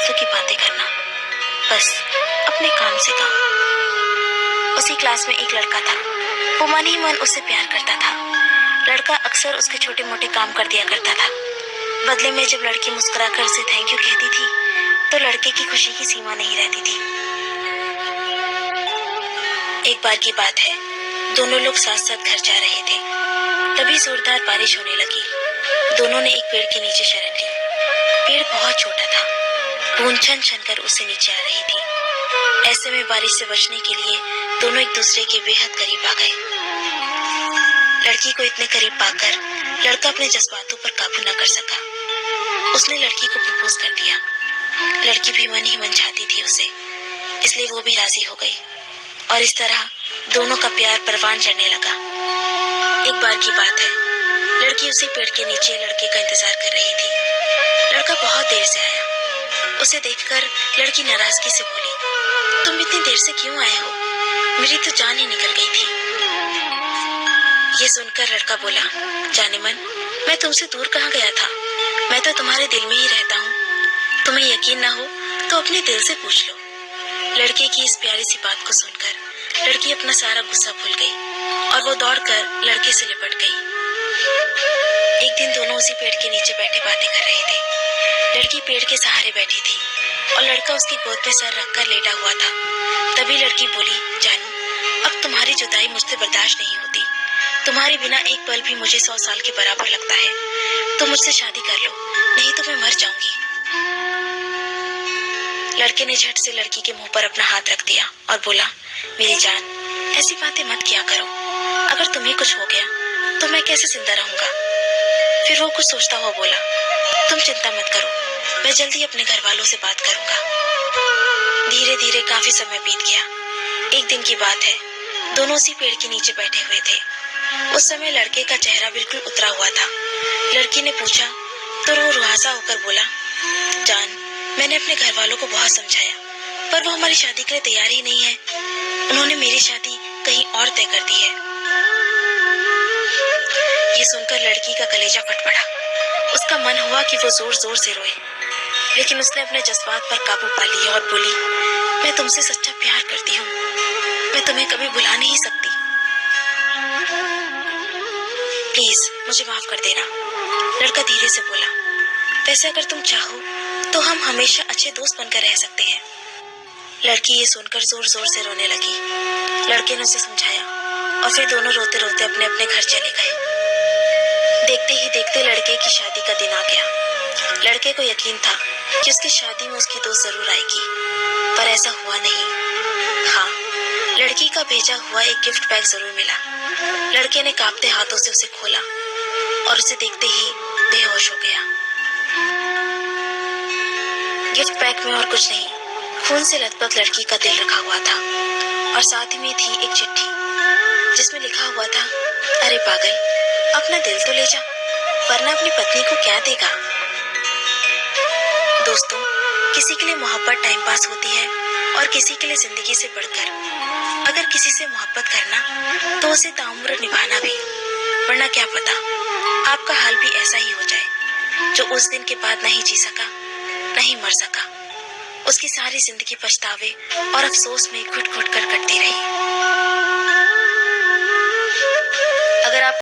फालतू की बातें करना, बस अपने काम से काम। उसी क्लास में एक लड़का था, वो मन ही मन उससे प्यार करता था। लड़का अक्सर उसके छोटे मोटे काम कर दिया करता था। बदले में जब लड़की मुस्कुराकर उसे थैंक यू कहती थी तो लड़के की खुशी की सीमा नहीं रहती थी। एक बार की बात है, दोनों लोग साथ साथ घर जा रहे थे, तभी जोरदार बारिश होने लगी। दोनों ने एक पेड़ के नीचे शरण ली। पेड़ बहुत छोटा था, बूंद छन छन कर उससे नीचे आ रही थी। ऐसे में बारिश से बचने के लिए दोनों एक दूसरे के बेहद करीब आ गए। लड़की को इतने करीब पाकर लड़का अपने जज्बातों पर काबू न कर सका। उसने लड़की को प्रपोज कर दिया। लड़की भी मन ही मन चाहती थी उसे, इसलिए वो भी राजी हो गई और इस तरह दोनों का प्यार परवान चढ़ने लगा। एक बार की बात है, लड़की उसी पेड़ के नीचे लड़के का इंतजार कर रही थी। लड़का बहुत देर से आया। उसे देखकर लड़की नाराजगी से बोली, तुम इतनी देर से क्यों आए हो? मेरी तो जान ही निकल गई थी। ये सुनकर लड़का बोला, जाने मन, मैं तुमसे दूर कहाँ गया था, मैं तो तुम्हारे दिल में ही रहता हूँ। तुम्हें यकीन ना हो तो अपने दिल से पूछ लो। लड़के की इस प्यारी सी बात को सुनकर लड़की अपना सारा गुस्सा भूल गई और वो दौड़कर लड़के से लिपट गई। एक दिन दोनों उसी पेड़ के नीचे बैठे बातें कर रहे थे। लड़की पेड़ के सहारे बैठी थी और लड़का उसकी गोद पे सर रखकर लेटा हुआ था। तभी लड़की बोली, जानू, अब तुम्हारी जुदाई मुझसे बर्दाश्त नहीं होती। तुम्हारे बिना एक पल भी मुझे 100 साल के बराबर लगता है। तुम मुझसे शादी कर लो, नहीं तो मैं मर जाऊंगी। लड़के ने झट से लड़की के मुंह पर अपना हाथ रख दिया और बोला, मेरी जान, ऐसी बातें मत किया करो। अगर तुम्हें कुछ हो गया तो मैं कैसे जिंदा रहूंगा? फिर वो कुछ सोचता हुआ बोला, तुम चिंता मत करो, मैं जल्दी अपने घर वालों से बात करूंगा। धीरे धीरे काफी समय बीत गया। एक दिन की बात है, दोनों उसी पेड़ के नीचे बैठे हुए थे। उस समय लड़के का चेहरा बिल्कुल उतरा हुआ था। लड़की ने पूछा तो वो रुआसा होकर बोला, जान, मैंने अपने घर वालों को बहुत समझाया, पर वो हमारी शादी के लिए तैयार ही नहीं है। उन्होंने मेरी शादी कहीं और तय कर दी है। ये सुनकर लड़की का कलेजा फट पड़ा। उसका मन हुआ कि वो जोर जोर से रोए, लेकिन उसने अपने जज्बात पर काबू पा लिया और बोली, मैं तुमसे सच्चा प्यार करती हूँ, मैं तुम्हें कभी भुला नहीं सकती। प्लीज मुझे माफ कर देना। लड़का धीरे से बोला, वैसे अगर तुम चाहो तो हम हमेशा अच्छे दोस्त बनकर रह सकते हैं। लड़की ये सुनकर जोर जोर से रोने लगी। लड़के ने उसे समझाया और फिर दोनों रोते रोते अपने अपने घर चले गए। देखते ही देखते लड़के की शादी का दिन आ गया। लड़के को यकीन था कि उसकी शादी में उसकी दोस्त जरूर आएगी, पर ऐसा हुआ नहीं। हाँ, लड़की का भेजा हुआ एक गिफ्ट पैक जरूर मिला। लड़के ने कांपते हाथों से उसे खोला और उसे देखते ही बेहोश हो गया। गिफ्ट पैक में और कुछ नहीं, खून से लथपथ लड़की का दिल रखा हुआ था और साथ ही में थी एक चिट्ठी जिसमें लिखा हुआ था, अरे पागल, अपना दिल तो ले जा, वरना अपनी पत्नी को क्या देगा। दोस्तों, किसी के लिए मोहब्बत टाइम पास होती है और किसी के लिए जिंदगी से बढ़कर। अगर किसी से मोहब्बत करना तो उसे ताउम्र निभाना भी, वरना क्या पता आपका हाल भी ऐसा ही हो जाए। जो उस दिन के बाद नहीं जी सका, नहीं मर सका, उसकी सारी जिंदगी पछतावे और अफसोस में घुट घुट कर कटती रही।